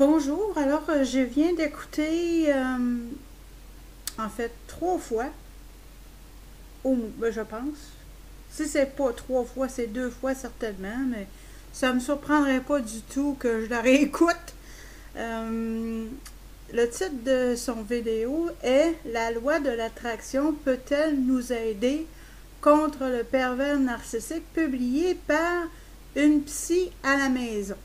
Bonjour, alors je viens d'écouter en fait 3 fois, je pense. Si c'est pas 3 fois, c'est 2 fois certainement, mais ça me surprendrait pas du tout que je la réécoute. Euh, le titre de son vidéo est La loi de l'attraction peut-elle nous aider contre le pervers narcissique, publié par une psy à la maison.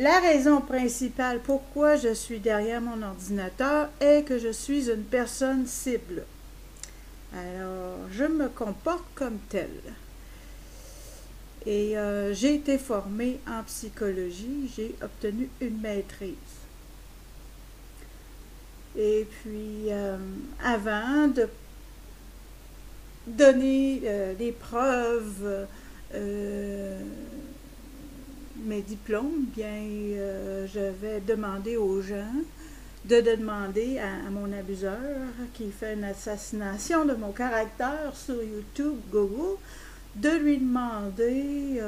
La raison principale pourquoi je suis derrière mon ordinateur est que je suis une personne cible. Alors, je me comporte comme telle. Et j'ai été formée en psychologie, j'ai obtenu une maîtrise. Et puis, avant de donner des preuves, mes diplômes, bien, je vais demander aux gens de demander à mon abuseur qui fait une assassination de mon caractère sur YouTube, Google, de lui demander,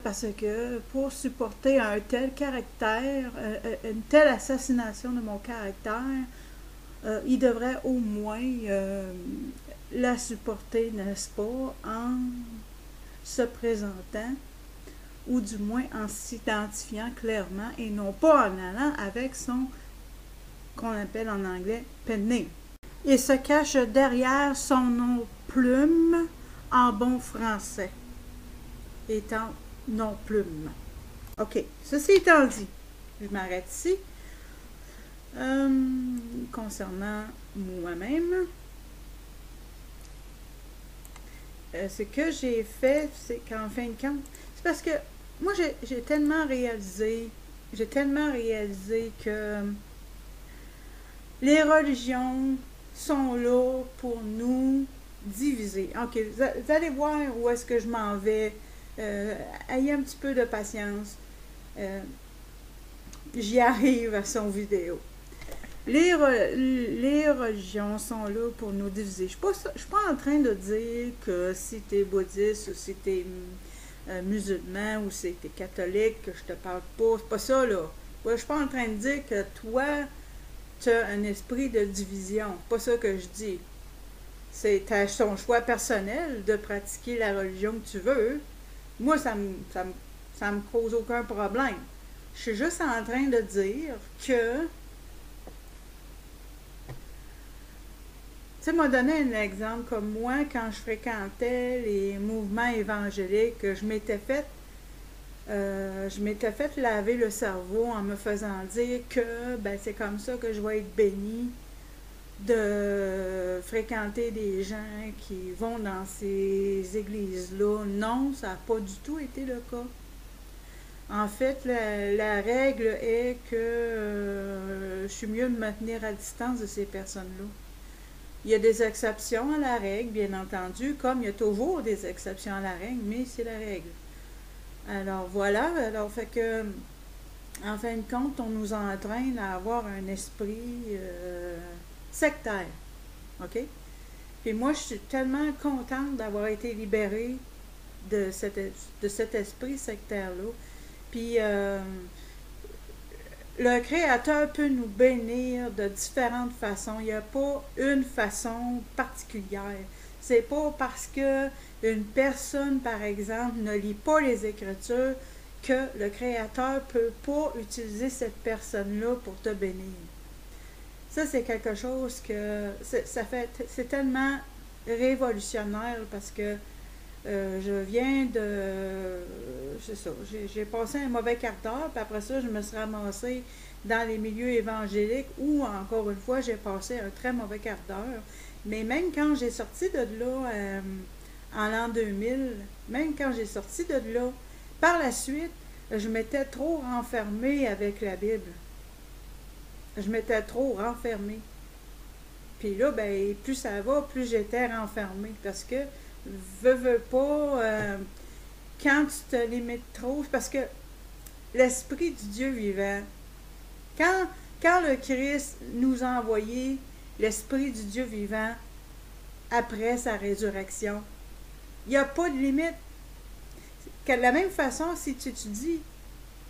parce que pour supporter un tel caractère, une telle assassination de mon caractère, il devrait au moins la supporter, n'est-ce pas, en se présentant, ou du moins en s'identifiant clairement et non pas en allant avec son, qu'on appelle en anglais, pen name. Il se cache derrière son nom plume en bon français, étant non plume. Ok, ceci étant dit, je m'arrête ici. Concernant moi-même, ce que j'ai fait, c'est qu'en fin de compte, c'est parce que moi, j'ai tellement réalisé que les religions sont là pour nous diviser. Ok, vous allez voir où est-ce que je m'en vais. Ayez un petit peu de patience. J'y arrive à son vidéo. Les religions sont là pour nous diviser. Je ne suis pas en train de dire que si tu es bouddhiste ou si tu es musulman ou si tu es catholique, que je te parle pas. C'est pas ça, là. Je suis pas en train de dire que toi, tu as un esprit de division. C'est pas ça que je dis. C'est ton choix personnel de pratiquer la religion que tu veux. Moi, ça me cause aucun problème. Je suis juste en train de dire que... Tu sais, m'a donné un exemple comme moi, quand je fréquentais les mouvements évangéliques, je m'étais fait laver le cerveau en me faisant dire que ben, c'est comme ça que je vais être bénie de fréquenter des gens qui vont dans ces églises-là. Non, ça n'a pas du tout été le cas. En fait, la règle est que je suis mieux de me tenir à distance de ces personnes-là. Il y a des exceptions à la règle, bien entendu, comme il y a toujours des exceptions à la règle, mais c'est la règle. Alors voilà, alors fait que, en fin de compte, on nous entraîne à avoir un esprit sectaire. OK? Puis moi, je suis tellement contente d'avoir été libérée de cet esprit sectaire-là. Puis le Créateur peut nous bénir de différentes façons. Il n'y a pas une façon particulière. C'est pas parce que une personne, par exemple, ne lit pas les Écritures que le Créateur ne peut pas utiliser cette personne-là pour te bénir. Ça, c'est quelque chose que... c'est tellement révolutionnaire parce que je viens de... C'est ça, j'ai passé un mauvais quart d'heure, puis après ça, je me suis ramassée dans les milieux évangéliques où, encore une fois, j'ai passé un très mauvais quart d'heure. Mais même quand j'ai sorti de là, en l'an 2000, même quand j'ai sorti de là, par la suite, je m'étais trop renfermée avec la Bible. Je m'étais trop renfermée. Puis là, ben, plus ça va, plus j'étais renfermée. Parce que, veux pas, quand tu te limites trop, parce que l'Esprit du Dieu vivant, quand le Christ nous a envoyé l'Esprit du Dieu vivant après sa résurrection, il n'y a pas de limite. De la même façon, si tu étudies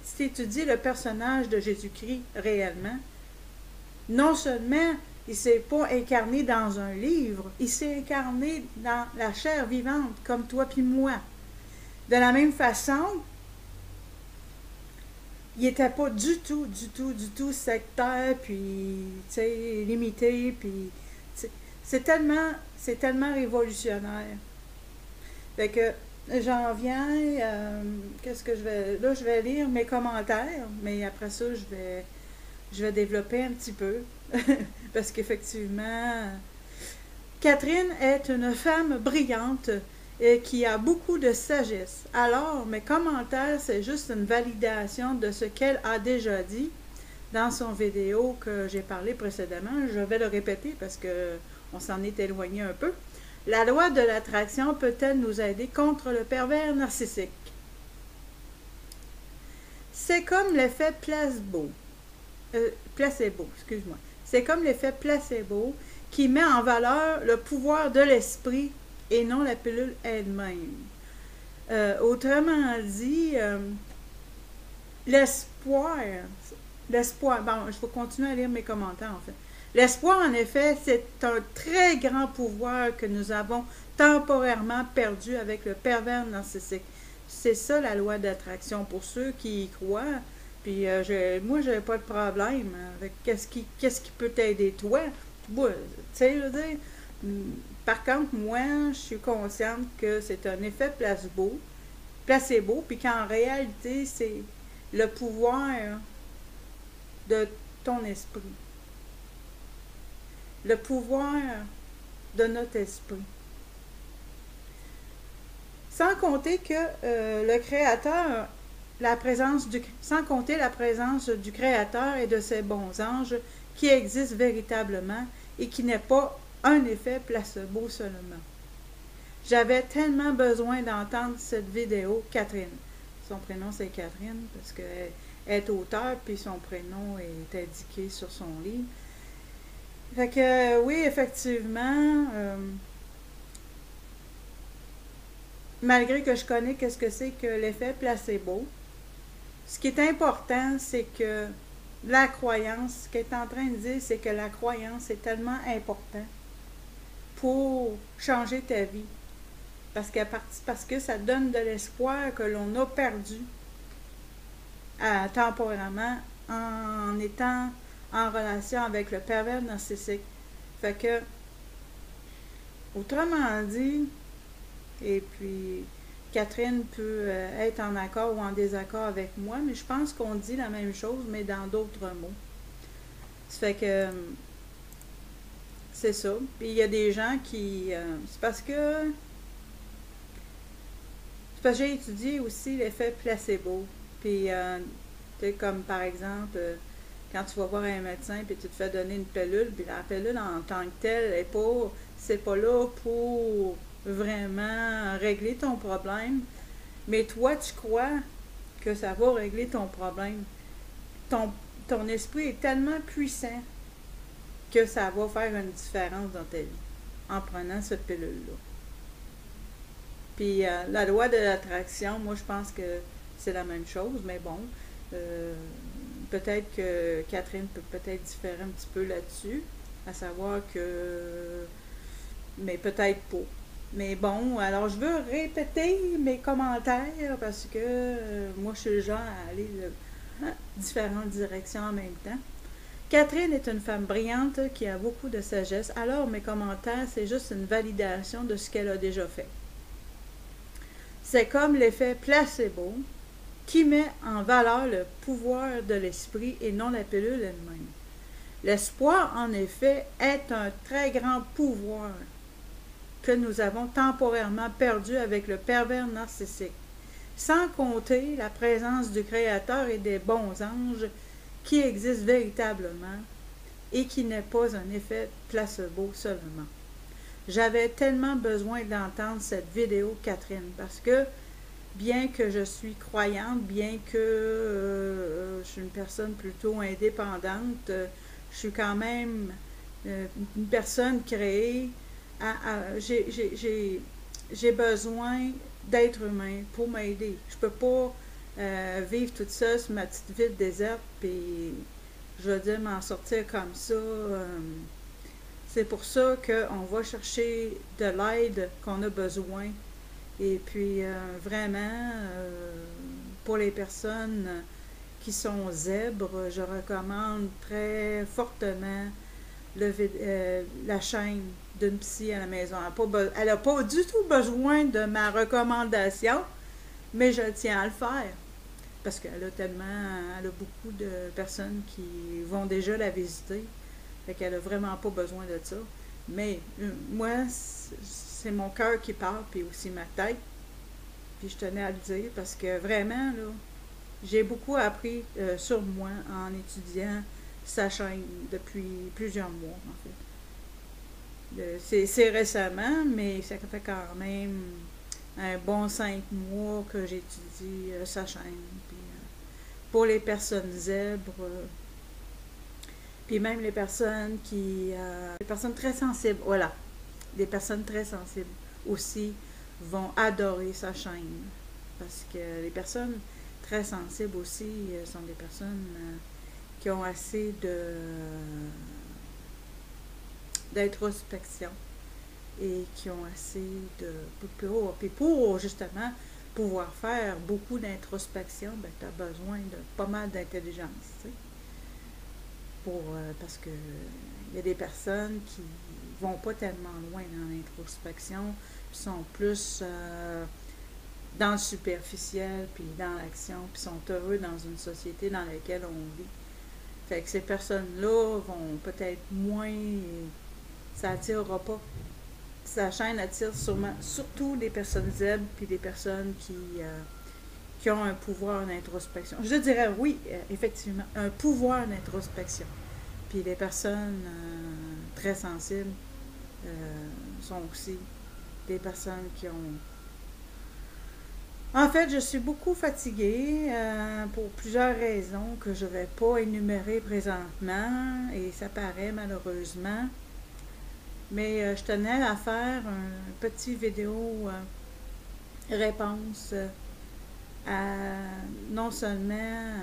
si tu étudies le personnage de Jésus-Christ réellement, non seulement il ne s'est pas incarné dans un livre, il s'est incarné dans la chair vivante, comme toi puis moi. De la même façon, il n'était pas du tout sectaire, puis, tu sais, limité, puis, c'est tellement révolutionnaire. Fait que, j'en viens, qu'est-ce que je vais, là, je vais lire mes commentaires, mais après ça, je vais développer un petit peu, parce qu'effectivement, Catherine est une femme brillante et qui a beaucoup de sagesse. Alors, mes commentaires, c'est juste une validation de ce qu'elle a déjà dit dans son vidéo que j'ai parlé précédemment. Je vais le répéter parce que on s'en est éloigné un peu. La loi de l'attraction peut-elle nous aider contre le pervers narcissique? C'est comme l'effet placebo, excuse-moi. C'est comme l'effet placebo qui met en valeur le pouvoir de l'esprit et non la pilule elle-même. Autrement dit, l'espoir, bon, je vais continuer à lire mes commentaires en fait. L'espoir, en effet, c'est un très grand pouvoir que nous avons temporairement perdu avec le pervers narcissique. C'est ça la loi d'attraction pour ceux qui y croient. Puis moi, j'avais pas de problème avec qu'est-ce qui peut t'aider toi. Moi, tu sais, je veux dire, par contre, moi, je suis consciente que c'est un effet placebo, puis qu'en réalité, c'est le pouvoir de ton esprit. Le pouvoir de notre esprit. Sans compter que le Créateur, sans compter la présence du Créateur et de ses bons anges qui existent véritablement et qui n'est pas un effet placebo seulement. J'avais tellement besoin d'entendre cette vidéo, Catherine. Son prénom c'est Catherine parce qu'elle est auteure puis son prénom est indiqué sur son livre. Fait que oui, effectivement, malgré que je connais qu'est-ce que c'est que l'effet placebo, ce qui est important, c'est que la croyance, ce qu'elle est en train de dire, c'est que la croyance est tellement importante pour changer ta vie. Parce que ça donne de l'espoir que l'on a perdu temporairement en étant en relation avec le pervers narcissique. Fait que, autrement dit, et puis Catherine peut être en accord ou en désaccord avec moi, mais je pense qu'on dit la même chose, mais dans d'autres mots. Ça fait que c'est ça. Puis il y a des gens qui... c'est parce que j'ai étudié aussi l'effet placebo. Puis, tu sais, comme par exemple, quand tu vas voir un médecin puis tu te fais donner une pilule, puis la pilule en tant que telle, c'est pas là pour vraiment régler ton problème, mais toi, tu crois que ça va régler ton problème. Ton esprit est tellement puissant que ça va faire une différence dans ta vie en prenant cette pilule-là. Puis la loi de l'attraction, moi je pense que c'est la même chose, mais bon, peut-être que Catherine peut peut-être différer un petit peu là-dessus, à savoir que, mais peut-être pas. Mais bon, alors je veux répéter mes commentaires parce que moi je suis le genre à aller différentes directions en même temps. Catherine est une femme brillante qui a beaucoup de sagesse, alors mes commentaires c'est juste une validation de ce qu'elle a déjà fait. C'est comme l'effet placebo qui met en valeur le pouvoir de l'esprit et non la pilule elle-même. L'espoir, en effet, est un très grand pouvoir que nous avons temporairement perdu avec le pervers narcissique, sans compter la présence du Créateur et des bons anges qui existent véritablement et qui n'est pas un effet placebo seulement. J'avais tellement besoin d'entendre cette vidéo, Catherine, parce que bien que je suis croyante, bien que je suis une personne plutôt indépendante, je suis quand même une personne créée. J'ai besoin d'être humain pour m'aider. Je peux pas vivre toute seule sur ma petite ville déserte, puis je veux dire, m'en sortir comme ça. C'est pour ça qu'on va chercher de l'aide qu'on a besoin. Et puis, vraiment, pour les personnes qui sont zèbres, je recommande très fortement la chaîne d'une psy à la maison. Elle n'a pas du tout besoin de ma recommandation, mais je tiens à le faire. Parce elle a beaucoup de personnes qui vont déjà la visiter. Fait qu'elle a vraiment pas besoin de ça. Mais moi, c'est mon cœur qui parle, puis aussi ma tête. Puis je tenais à le dire parce que vraiment, là, j'ai beaucoup appris sur moi en étudiant sa chaîne depuis plusieurs mois, en fait. C'est récemment, mais ça fait quand même un bon 5 mois que j'étudie sa chaîne. Puis, pour les personnes zèbres, puis même les personnes les personnes très sensibles, voilà, les personnes très sensibles aussi vont adorer sa chaîne. Parce que les personnes très sensibles aussi sont des personnes qui ont assez d'introspection et qui ont assez de... Puis pour justement pouvoir faire beaucoup d'introspection, ben, tu as besoin de pas mal d'intelligence, tu sais. Parce que il y a des personnes qui vont pas tellement loin dans l'introspection, puis sont plus dans le superficiel, puis dans l'action, puis sont heureux dans une société dans laquelle on vit. Fait que ces personnes-là vont peut-être moins... Ça attirera pas. Sa chaîne attire surtout des personnes zèbres, puis des personnes qui ont un pouvoir d'introspection. Je dirais oui, effectivement, un pouvoir d'introspection. Puis les personnes très sensibles sont aussi des personnes qui ont... En fait, je suis beaucoup fatiguée pour plusieurs raisons que je ne vais pas énumérer présentement, et ça paraît malheureusement. Mais je tenais à faire un petit vidéo réponse à non seulement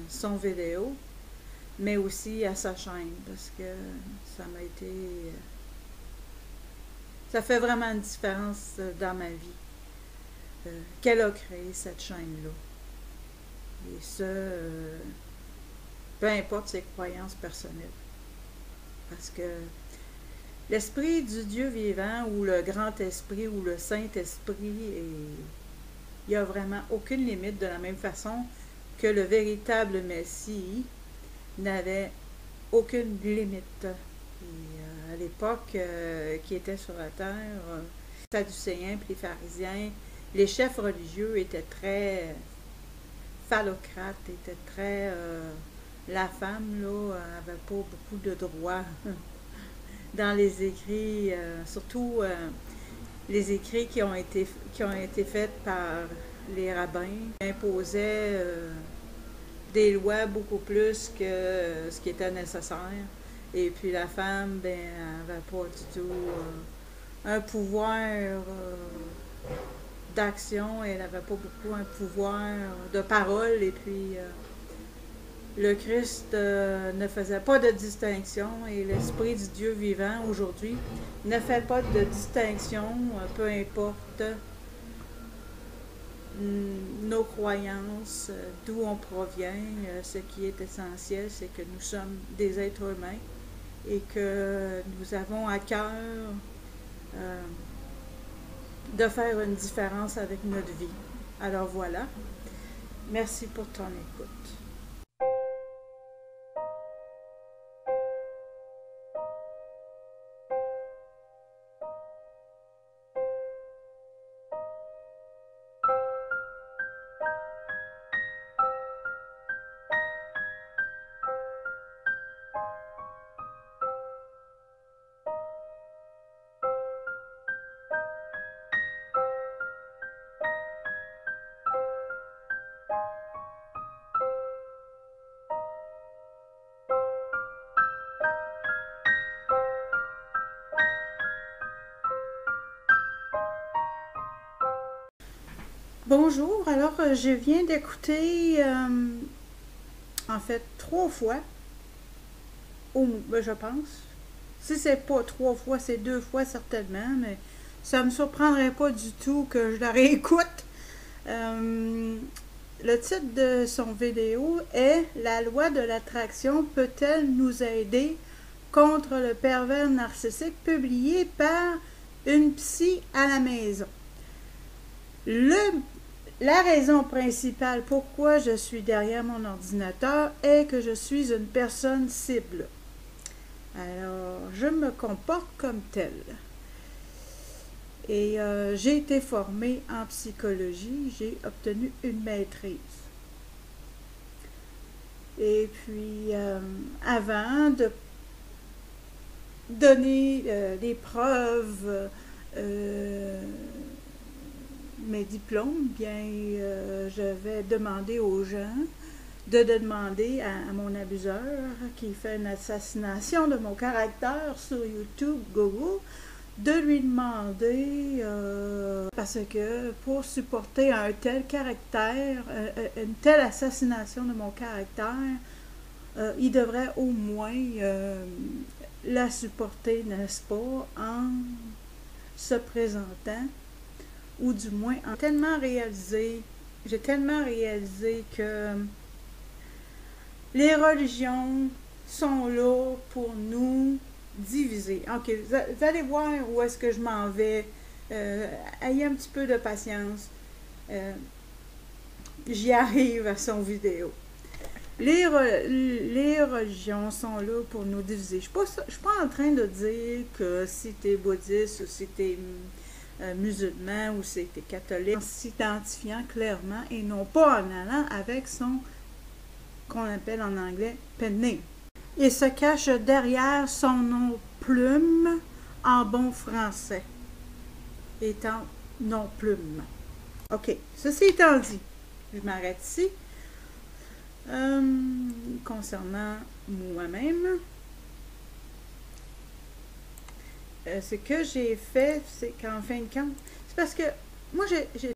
son vidéo, mais aussi à sa chaîne, parce que ça m'a été... ça fait vraiment une différence dans ma vie qu'elle a créé cette chaîne-là. Et ça, peu importe ses croyances personnelles. Parce que l'esprit du Dieu vivant, ou le grand esprit, ou le Saint-Esprit, il n'y a vraiment aucune limite, de la même façon que le véritable Messie n'avait aucune limite. Et à l'époque qui était sur la terre, les Sadducéens et les pharisiens, les chefs religieux étaient très phallocrates, étaient très... la femme, là, avait pas beaucoup de droits dans les écrits, surtout les écrits qui ont été faits par les rabbins, imposaient des lois beaucoup plus que ce qui était nécessaire. Et puis la femme, ben, n'avait pas du tout un pouvoir d'action, elle n'avait pas beaucoup un pouvoir de parole. Et puis le Christ ne faisait pas de distinction, et l'Esprit du Dieu vivant aujourd'hui ne fait pas de distinction, peu importe nos croyances, d'où on provient. Ce qui est essentiel, c'est que nous sommes des êtres humains et que nous avons à cœur de faire une différence avec notre vie. Alors voilà, merci pour ton écoute. Bonjour, alors je viens d'écouter, en fait, 3 fois, je pense. Si c'est pas 3 fois, c'est 2 fois certainement, mais ça me surprendrait pas du tout que je la réécoute. Euh, le titre de son vidéo est La loi de l'attraction peut-elle nous aider contre le pervers narcissique, publié par une psy à la maison. La raison principale pourquoi je suis derrière mon ordinateur est que je suis une personne cible. Alors, je me comporte comme telle. Et j'ai été formée en psychologie, j'ai obtenu une maîtrise. Et puis, avant de donner des preuves, mes diplômes, bien, je vais demander aux gens de demander à mon abuseur qui fait une assassination de mon caractère sur YouTube, Google, de lui demander, parce que pour supporter un tel caractère, une telle assassination de mon caractère, il devrait au moins la supporter, n'est-ce pas, en se présentant, ou du moins en j'ai tellement réalisé que les religions sont là pour nous diviser. Ok, vous allez voir où est-ce que je m'en vais. Ayez un petit peu de patience. J'y arrive à son vidéo. Les religions sont là pour nous diviser. Je ne suis pas en train de dire que si tu es bouddhiste ou si tu es musulman ou si tu es catholique, en s'identifiant clairement et non pas en allant avec son, qu'on appelle en anglais, pen name. Il se cache derrière son nom plume en bon français, étant non plume. Ok, ceci étant dit, je m'arrête ici. Concernant moi-même, ce que j'ai fait, c'est qu'en fin de compte, c'est parce que moi j'ai